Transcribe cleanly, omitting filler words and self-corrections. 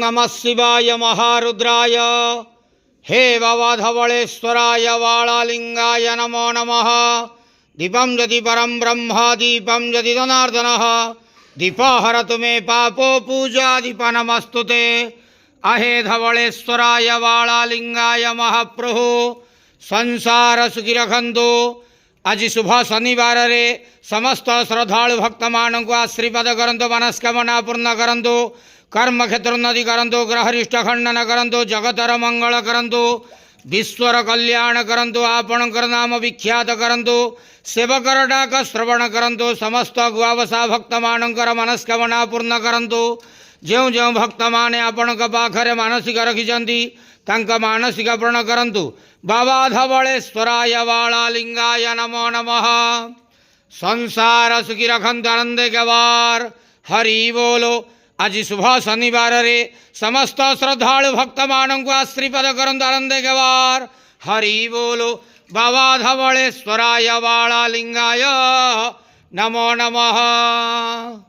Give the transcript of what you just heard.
नमः शिवाय महारुद्राय हे भवधवलेश्वराय वाळालिंगाय नमो नमः। दीपं यदि परं ब्रह्म दीपं यदि जनार्दनः दीपहरतु मे पापो पूजा दीप नमस्तुते। अहे धवलेश्वराय वाळालिंगाय महाप्रभु संसार सुखी रखंतु। आज शुभ शनिवार रे समस्त श्रद्धालु भक्त मान को आशीर्वाद करंतु, मनस्कामना पूर्ण करंतु, कर्म क्षेत्र उन्नति करंतु, ग्रहरिष्ठ खंडन करंतु, जगतर मंगल करंतु, विश्वर कल्याण करंतु, आपणकर नाम विख्यात करंतु, सेवकर डाक श्रवण करंतु, समस्त गुआवसा भक्त मानकर मनस्कामना पूर्ण करंतु। जो जो भक्त माने आपण पाखरे मानसिक रखिछंती तांका मानसिक पूर्ण करंतु। बाबा धवलेश्वराय वाळालिंगाय नमो नमः। संसार सुखी रखंत आनंद गवार हरि बोलो। आज शुभ शनिवार रे समस्त श्रद्धालु भक्त मान को आशीर्वाद करंतु, आनंद गवार हरि बोलो। बाबा धवलेश्वराय वाळालिंगाय नमो नमः।